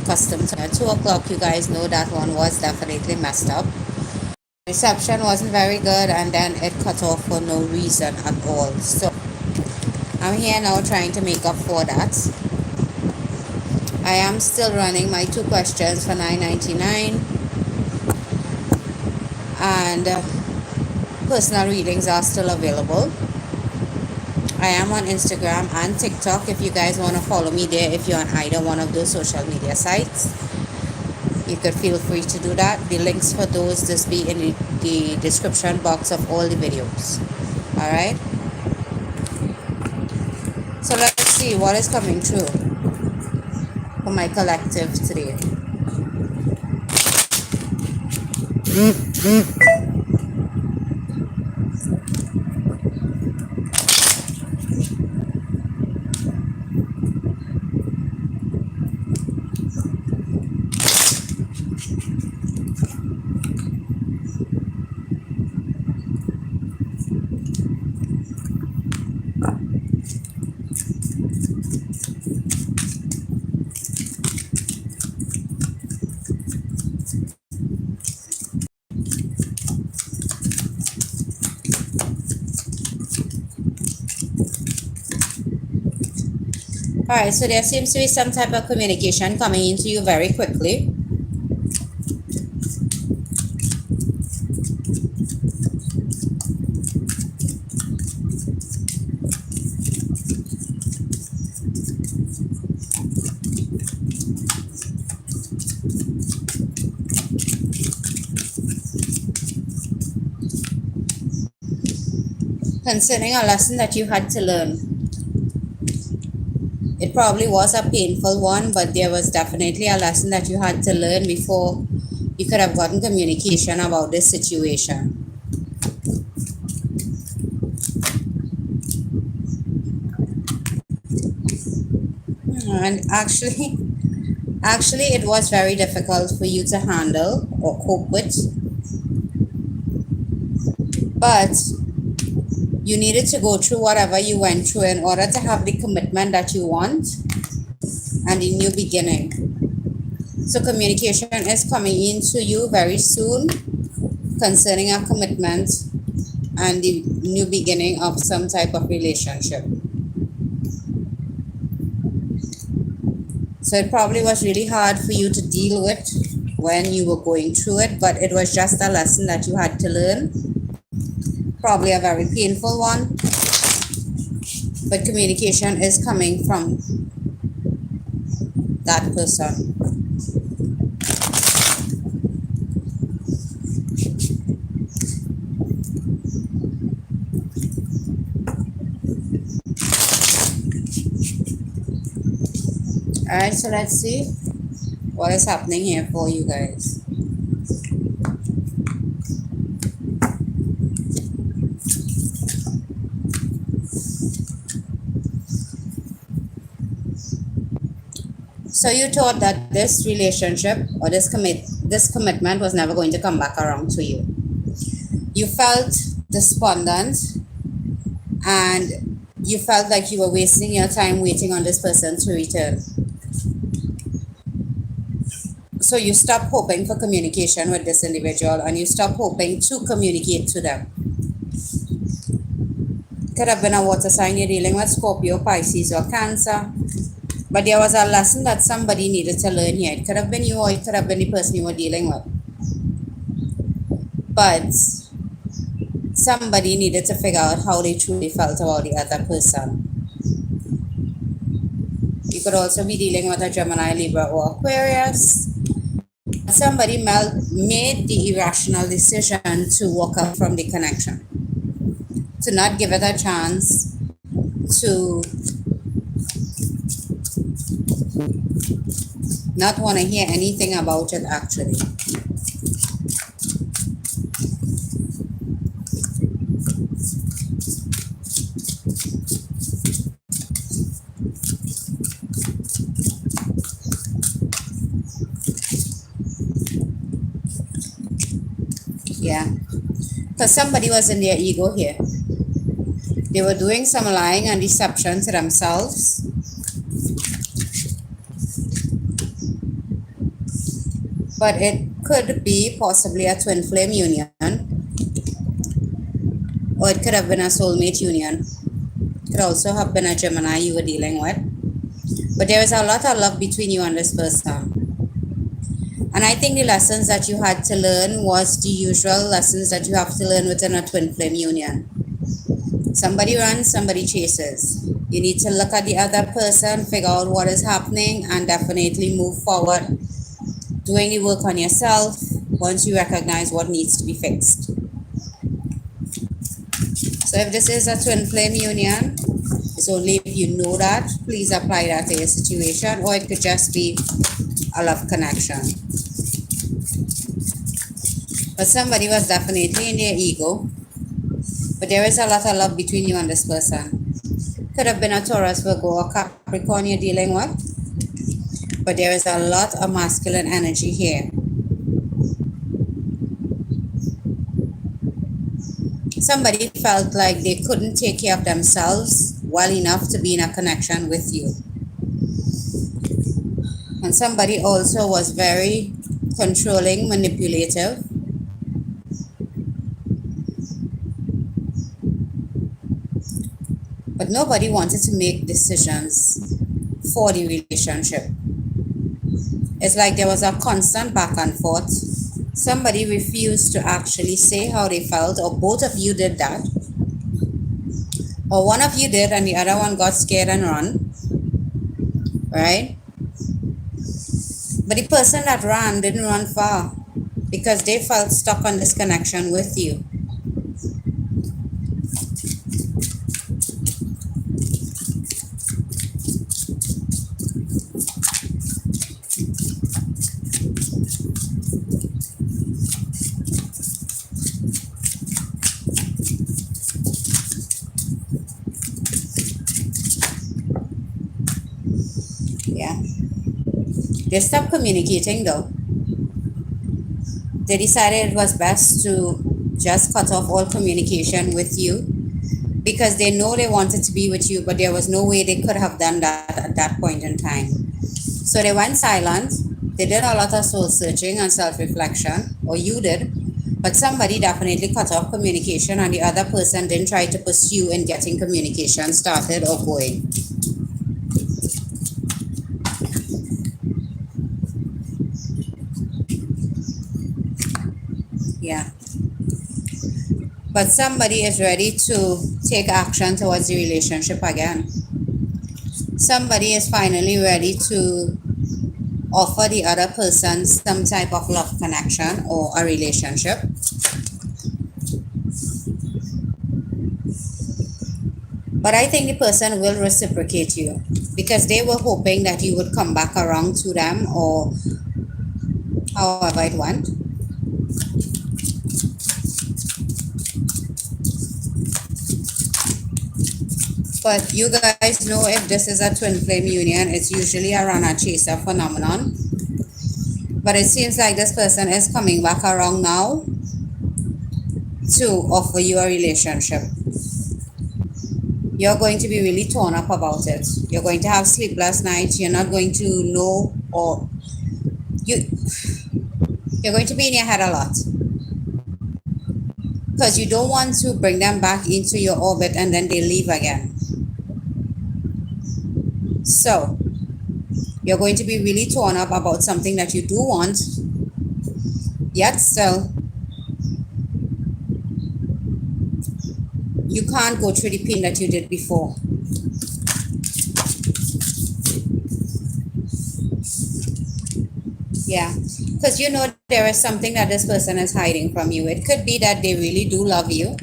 accustomed to. At 2 o'clock, you guys know that one was definitely messed up. Reception wasn't very good, and then it cut off for no reason at all. So I'm here now trying to make up for that. I am still running my 2 questions for $9.99, and personal readings are still available. I am on Instagram and TikTok if you guys want to follow me there. If you're on either one of those social media sites, you could feel free to do that. The links for those just be in the description box of all the videos. Alright, so let's see what is coming through for my collective today. Alright, so there seems to be some type of communication coming into you very quickly. Concerning a lesson that you had to learn. It probably was a painful one, but there was definitely a lesson that you had to learn before you could have gotten communication about this situation. And actually it was very difficult for you to handle or cope with, but you needed to go through whatever you went through in order to have the commitment that you want and the new beginning. So communication is coming into you very soon concerning a commitment and the new beginning of some type of relationship. So it probably was really hard for you to deal with when you were going through it, but it was just a lesson that you had to learn. Probably a very painful one, but communication is coming from that person. Alright, so let's see what is happening here for you guys. So you thought that this relationship or this commitment was never going to come back around to you. You felt despondent and you felt like you were wasting your time waiting on this person to return. So you stopped hoping for communication with this individual and you stopped hoping to communicate to them. Could have been a water sign you're dealing with, Scorpio, Pisces, or Cancer. But there was a lesson that somebody needed to learn here. It could have been you or it could have been the person you were dealing with. But somebody needed to figure out how they truly felt about the other person. You could also be dealing with a Gemini, Libra, or Aquarius. Somebody made the irrational decision to walk out from the connection, to not give it a chance, to not want to hear anything about it actually. Yeah, because somebody was in their ego here. They were doing some lying and deception to themselves. but it could be possibly a twin flame union, or it could have been a soulmate union. It could also have been a Gemini you were dealing with. But there is a lot of love between you and this person. And I think the lessons that you had to learn was the usual lessons that you have to learn within a twin flame union. Somebody runs, somebody chases. You need to look at the other person, figure out what is happening, and definitely move forward, doing the work on yourself once you recognize what needs to be fixed. So if this is a twin flame union, it's only if you know that, please apply that to your situation, or it could just be a love connection. But somebody was definitely in their ego, but there is a lot of love between you and this person. Could have been a Taurus, Virgo, or Capricorn you're dealing with, but there is a lot of masculine energy here. Somebody felt like they couldn't take care of themselves well enough to be in a connection with you. And somebody also was very controlling, manipulative. But nobody wanted to make decisions for the relationship. It's like there was a constant back and forth. Somebody refused to actually say how they felt, or both of you did that. Or one of you did and the other one got scared and run. Right? But the person that ran didn't run far because they felt stuck on this connection with you. Yeah. They stopped communicating though. They decided it was best to just cut off all communication with you because they know they wanted to be with you, but there was no way they could have done that at that point in time. So they went silent. They did a lot of soul searching and self-reflection, or you did, but somebody definitely cut off communication and the other person didn't try to pursue in getting communication started or going. Yeah. But somebody is ready to take action towards the relationship again. Somebody is finally ready to offer the other person some type of love connection or a relationship. But I think the person will reciprocate you because they were hoping that you would come back around to them, or however it went. But you guys know if this is a twin flame union, it's usually a runner chaser phenomenon. But it seems like this person is coming back around now to offer you a relationship. You're going to be really torn up about it. You're going to have sleepless nights. You're not going to know, or you're going to be in your head a lot because you don't want to bring them back into your orbit and then they leave again. So you're going to be really torn up about something that you do want, yet still you can't go through the pain that you did before. Yeah, because you know there is something that this person is hiding from you. It could be that they really do love you,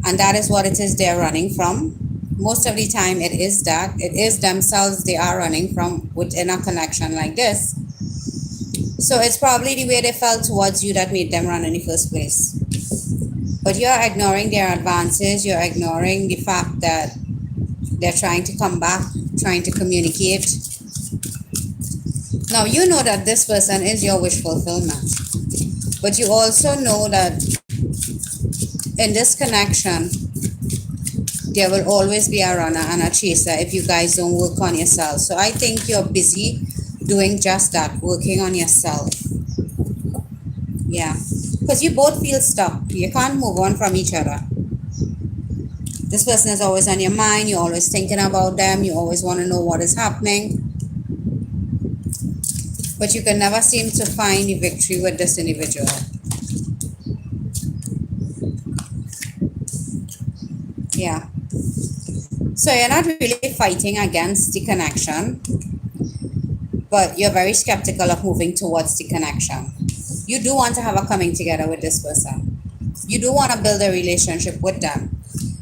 and that is what it is they're running from. Most of the time it is that. It is themselves they are running from within a connection like this. So it's probably the way they felt towards you that made them run in the first place. But you're ignoring their advances. You're ignoring the fact that they're trying to come back, trying to communicate. Now, you know that this person is your wish fulfillment. But you also know that in this connection, there will always be a runner and a chaser if you guys don't work on yourself. So I think you're busy doing just that, working on yourself. Yeah, because you both feel stuck. You can't move on from each other. This person is always on your mind. You're always thinking about them. You always want to know what is happening. But you can never seem to find the victory with this individual. Yeah. So you're not really fighting against the connection, but you're very skeptical of moving towards the connection. You do want to have a coming together with this person. You do want to build a relationship with them,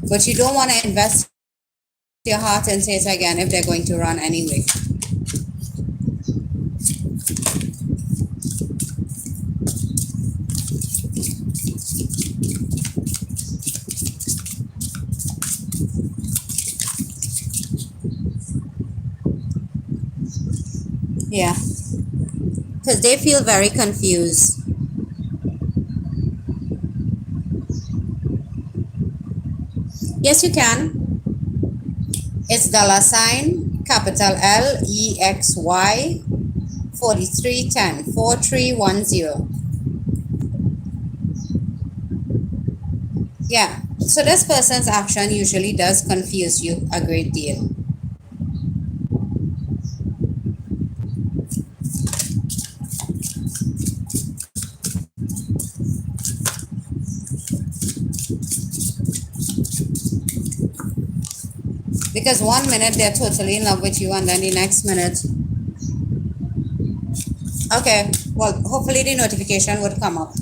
but you don't want to invest your heart into it again if they're going to run anyway. Yeah, because they feel very confused. Yes, you can. It's $ capital LEXY 4310 4310. Yeah, so this person's action usually does confuse you a great deal. Because 1 minute they're totally in love with you, and then the next minute, okay, well, hopefully the notification would come up.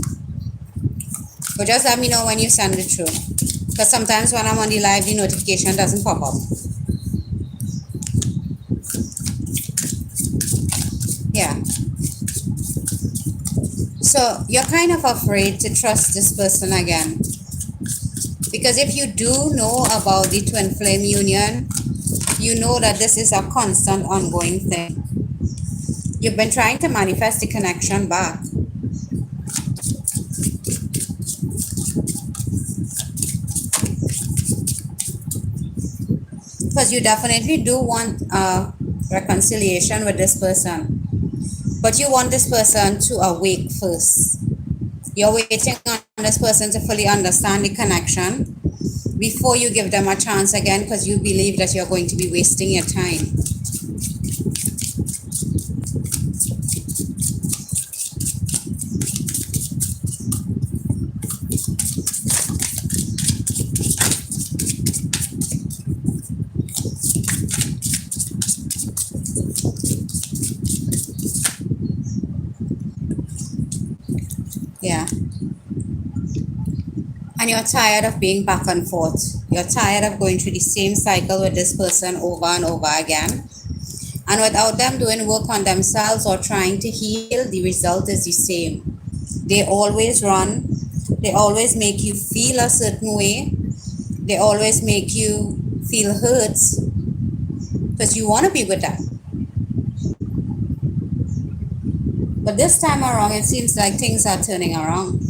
But just let me know when you send it through. Because sometimes when I'm on the live, the notification doesn't pop up. Yeah. So you're kind of afraid to trust this person again. Because if you do know about the twin flame union, you know that this is a constant ongoing thing. You've been trying to manifest the connection back. Because you definitely do want a reconciliation with this person. But you want this person to awake first. You're waiting on this person to fully understand the connection before you give them a chance again, because you believe that you're going to be wasting your time. Yeah. And you're tired of being back and forth. You're tired of going through the same cycle with this person over and over again. And without them doing work on themselves or trying to heal, the result is the same. They always run. They always make you feel a certain way. They always make you feel hurt because you want to be with them. But this time around, it seems like things are turning around.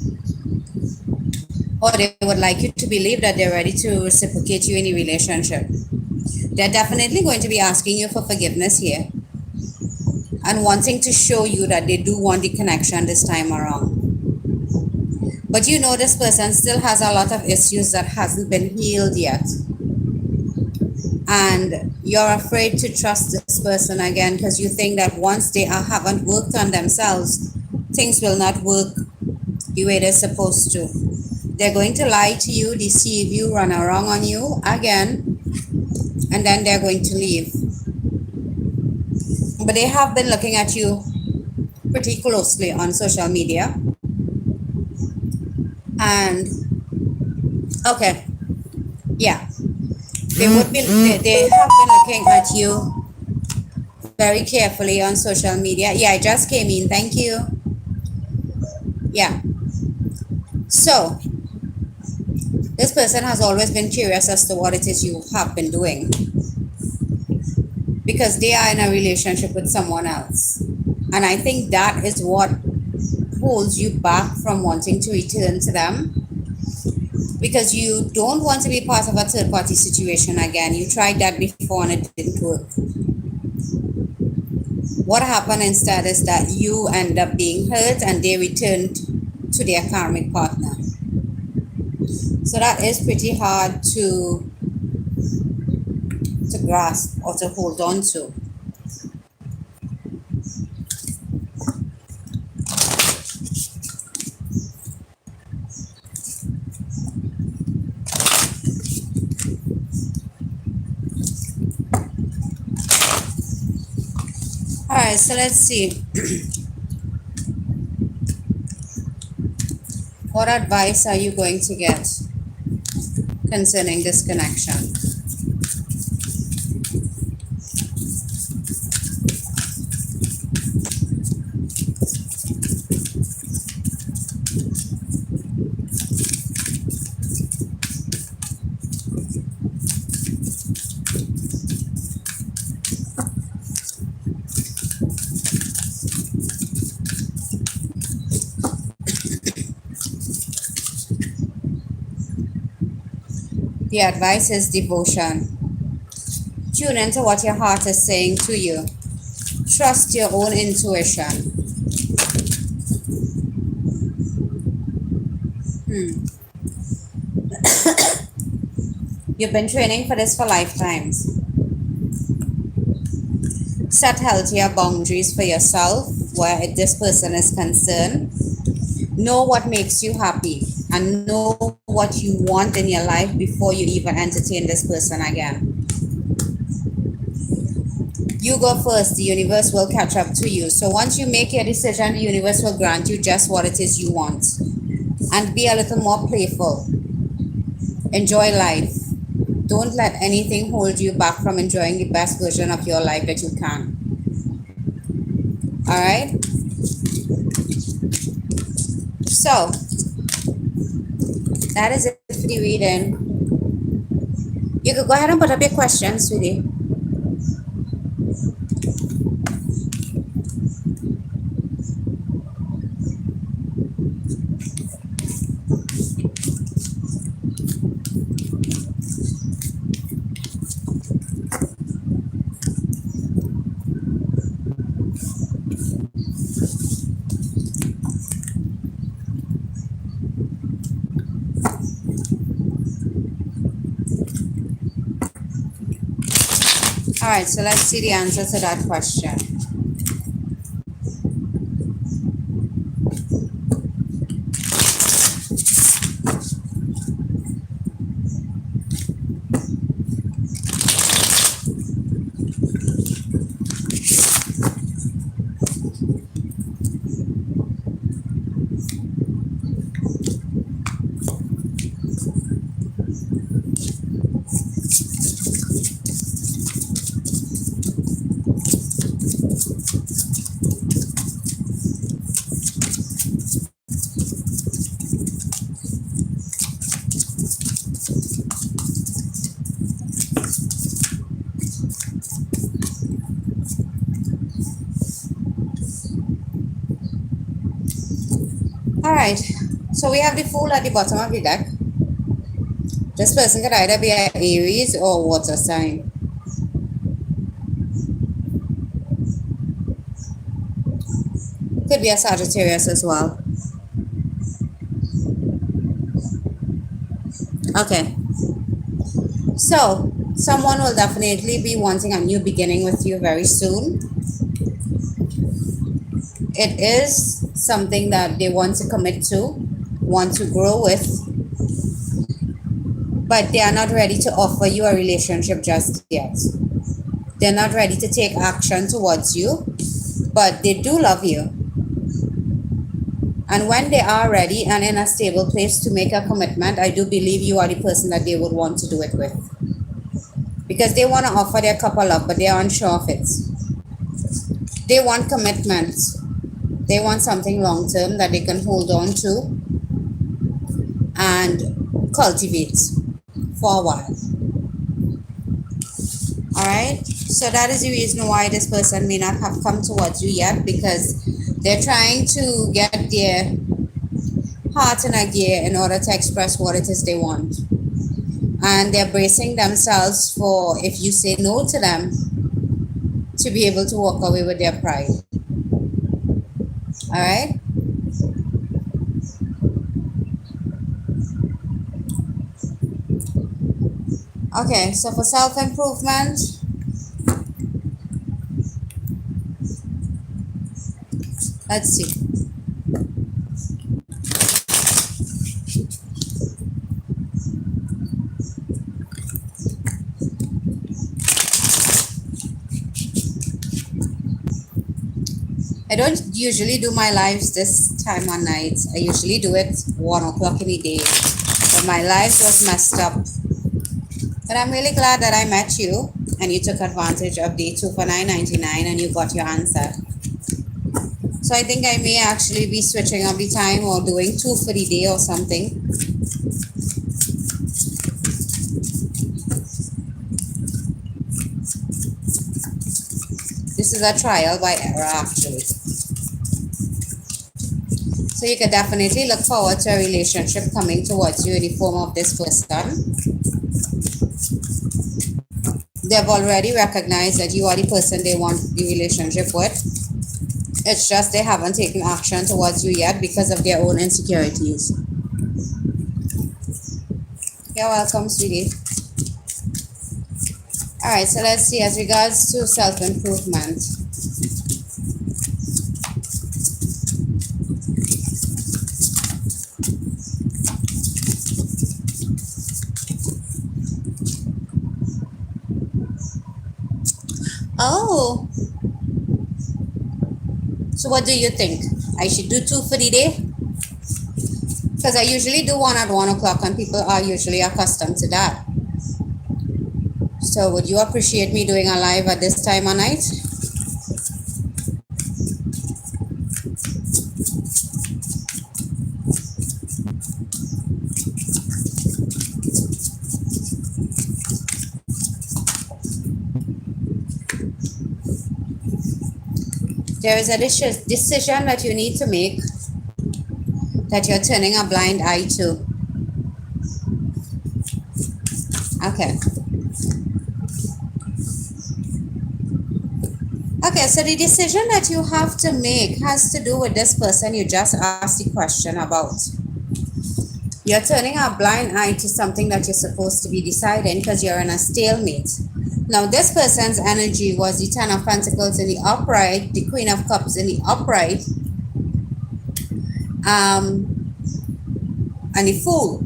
Or they would like you to believe that they're ready to reciprocate you in a relationship. They're definitely going to be asking you for forgiveness here and wanting to show you that they do want the connection this time around. But you know this person still has a lot of issues that hasn't been healed yet. And you're afraid to trust this person again because you think that once they haven't worked on themselves, things will not work the way they're supposed to. They're going to lie to you, deceive you, run around on you again, and then they're going to leave. But they have been looking at you pretty closely on social media. And okay, yeah, they have been looking at you very carefully on social media. Yeah, I just came in. Thank you. Yeah. So this person has always been curious as to what it is you have been doing because they are in a relationship with someone else. And I think that is what holds you back from wanting to return to them, because you don't want to be part of a third party situation again. You tried that before and it didn't work. What happened instead is that you end up being hurt and they returned to their karmic partner. So that is pretty hard to grasp or to hold on to. All right, so let's see. What advice are you going to get concerning this connection? The advice is devotion. Tune into what your heart is saying to you. Trust your own intuition. You've been training for this for lifetimes. Set healthier boundaries for yourself where this person is concerned. Know what makes you happy and know what you want in your life before you even entertain this person again. You go first, the universe will catch up to you. So once you make your decision, the universe will grant you just what it is you want. And be a little more playful. Enjoy life. Don't let anything hold you back from enjoying the best version of your life that you can. All right? So, that is it for the reading. You could go ahead and put up your questions, sweetie. All right, so let's see the answer to that question. All right, so we have the Fool at the bottom of the deck. This person could either be an Aries or water sign. Could be a Sagittarius as well. Okay. So, someone will definitely be wanting a new beginning with you very soon. It is something that they want to commit to, want to grow with, but they are not ready to offer you a relationship just yet. They're not ready to take action towards you, but they do love you. And when they are ready and in a stable place to make a commitment, I do believe you are the person that they would want to do it with. Because they want to offer their couple love, but they are unsure of it. They want commitment. They want something long-term that they can hold on to and cultivate for a while. All right? So that is the reason why this person may not have come towards you yet, because they're trying to get their heart in a gear in order to express what it is they want. And they're bracing themselves for, if you say no to them, to be able to walk away with their pride. All right? Okay, so for self-improvement, let's see. I don't usually do my lives this time of night. I usually do it 1 o'clock in the day. But my lives was messed up. But I'm really glad that I met you and you took advantage of day 2 for $9.99 and you got your answer. So I think I may actually be switching up the time or doing 2 for the day or something. This is a trial by error actually. So you can definitely look forward to a relationship coming towards you in the form of this person. They've already recognized that you are the person they want the relationship with. It's just they haven't taken action towards you yet because of their own insecurities. You're welcome, sweetie. All right, so let's see as regards to self-improvement. Oh, so what do you think? I should do 2 for the day? Because I usually do one at 1 o'clock and people are usually accustomed to that. So would you appreciate me doing a live at this time of night? There is a decision that you need to make that you're turning a blind eye to. Okay. Okay, so the decision that you have to make has to do with this person you just asked the question about. You're turning a blind eye to something that you're supposed to be deciding because you're in a stalemate. Now, this person's energy was the Ten of Pentacles in the upright, the Queen of Cups in the upright, and the Fool.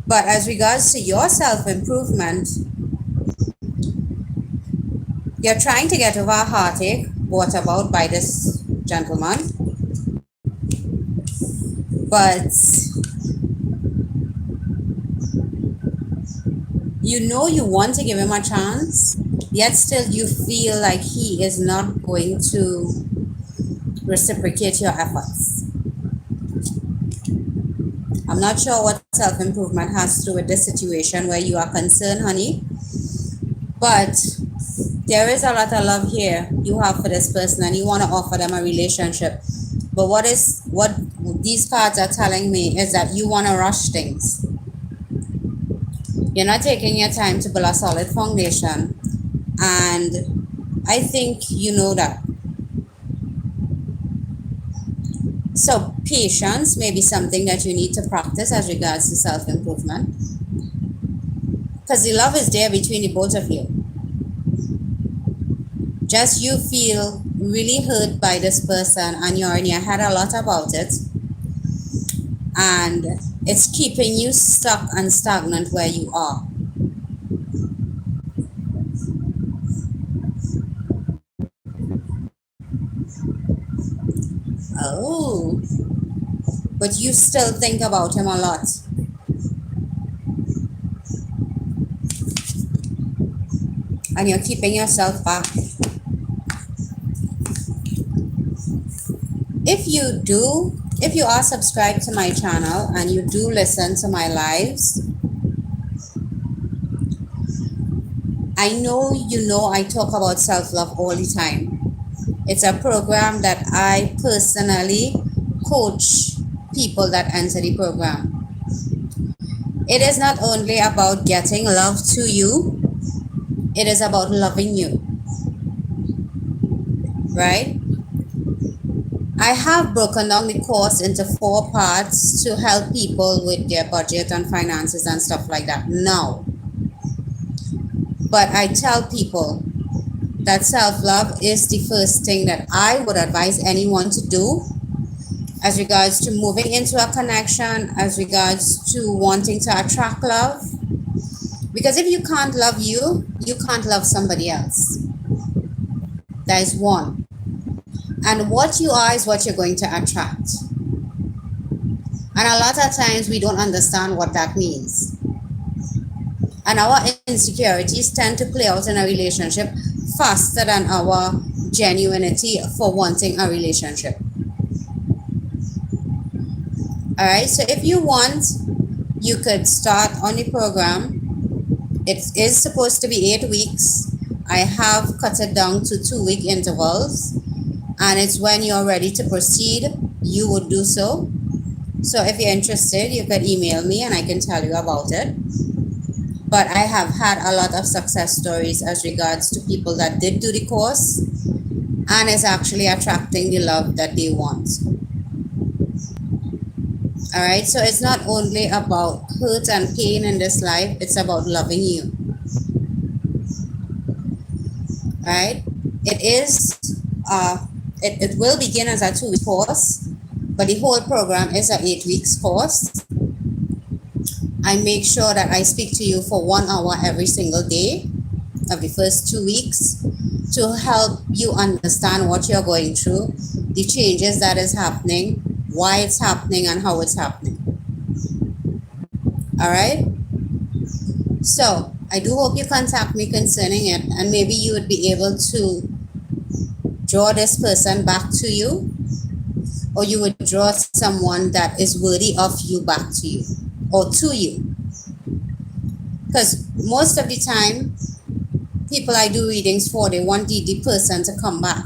But as regards to your self-improvement, you're trying to get over a heartache brought about by this gentleman. But you know you want to give him a chance, yet still you feel like he is not going to reciprocate your efforts. I'm not sure what self-improvement has to do with this situation where you are concerned, honey, but there is a lot of love here you have for this person and you want to offer them a relationship. But what these cards are telling me is that you want to rush things. You're not taking your time to build a solid foundation, and I think you know that. So patience may be something that you need to practice as regards to self-improvement, because the love is there between the both of you. Just you feel really hurt by this person and you're in your head a lot about it, and it's keeping you stuck and stagnant where you are. Oh, but you still think about him a lot. And you're keeping yourself back. If you are subscribed to my channel and you do listen to my lives, I know you know I talk about self-love all the time. It's a program that I personally coach people that enter the program. It is not only about getting love to you, it is about loving you, right? I have broken down the course into 4 parts to help people with their budget and finances and stuff like that now. But I tell people that self-love is the first thing that I would advise anyone to do as regards to moving into a connection, as regards to wanting to attract love. Because if you can't love you, you can't love somebody else. That is one. And what you are is what you're going to attract. And a lot of times we don't understand what that means. And our insecurities tend to play out in a relationship faster than our genuinity for wanting a relationship. All right, so if you want, you could start on the program. It is supposed to be 8 weeks. I have cut it down to 2-week intervals, and it's when you're ready to proceed, you would do so. So if you're interested, you could email me and I can tell you about it. But I have had a lot of success stories as regards to people that did do the course and is actually attracting the love that they want. All right, so it's not only about hurt and pain in this life, it's about loving you. All right, it will begin as a 2-week course, but the whole program is an 8 weeks course. I make sure that I speak to you for 1 hour every single day of the first 2 weeks to help you understand what you're going through, the changes that is happening, why it's happening, and how it's happening. All right? So I do hope you contact me concerning it, and maybe you would be able to draw this person back to you, or you would draw someone that is worthy of you back to you or to you. Because most of the time, people I do readings for, they want the person to come back.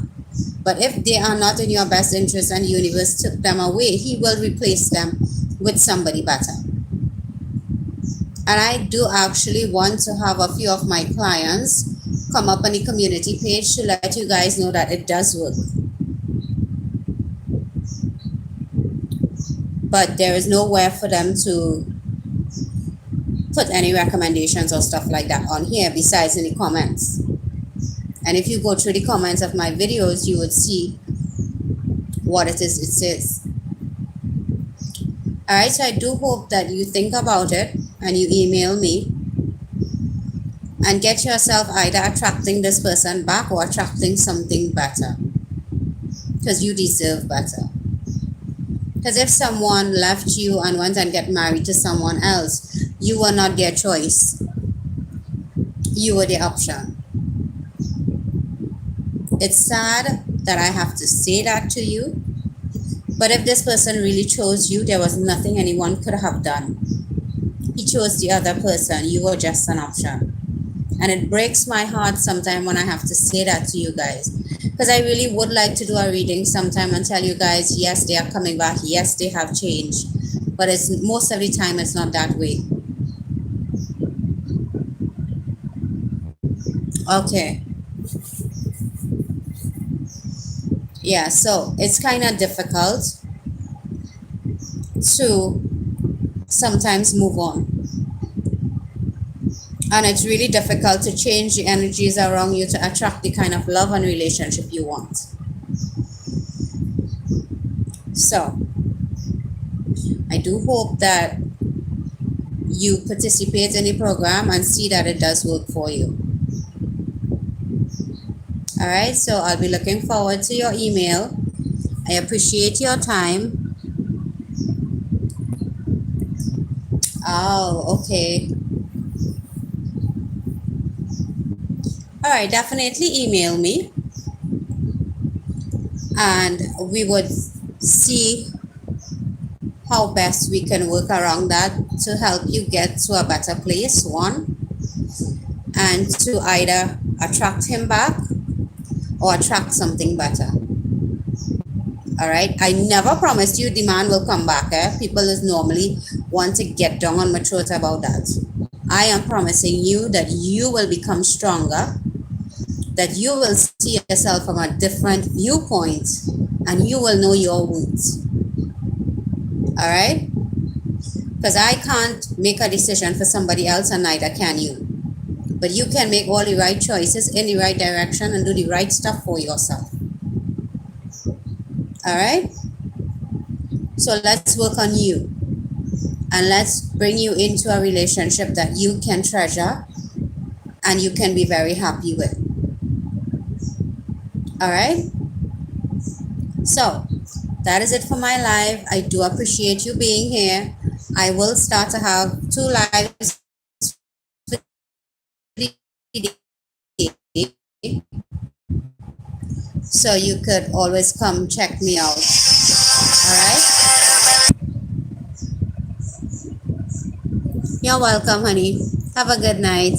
But if they are not in your best interest and the universe took them away, he will replace them with somebody better. And I do actually want to have a few of my clients come up on the community page to let you guys know that it does work. But there is nowhere for them to put any recommendations or stuff like that on here besides in the comments. And if you go through the comments of my videos, you would see what it says. All right, so I do hope that you think about it and you email me and get yourself either attracting this person back or attracting something better, because you deserve better. Because if someone left you and went and get married to someone else, you were not their choice. You were the option. It's sad that I have to say that to you, but if this person really chose you, there was nothing anyone could have done. He chose the other person. You were just an option. And it breaks my heart sometimes when I have to say that to you guys, because I really would like to do a reading sometime and tell you guys, yes, they are coming back. Yes, they have changed. But it's most of the time, it's not that way. Okay. Yeah, so it's kind of difficult to sometimes move on. And it's really difficult to change the energies around you to attract the kind of love and relationship you want. So I do hope that you participate in the program and see that it does work for you. All right, so I'll be looking forward to your email. I appreciate your time. Oh, okay. All right, definitely email me and we would see how best we can work around that to help you get to a better place, one, and to either attract him back or attract something better. All right, I never promised you the man will come back. People is normally want to get down on my throat about that. I am promising you that you will become stronger, that you will see yourself from a different viewpoint, and you will know your worth. All right? Because I can't make a decision for somebody else, and neither can you. But you can make all the right choices in the right direction and do the right stuff for yourself. All right? So let's work on you. And let's bring you into a relationship that you can treasure and you can be very happy with. All right? So that is it for my live. I do appreciate you being here. I will start to have 2 lives so you could always come check me out. All right? You're welcome, honey. Have a good night.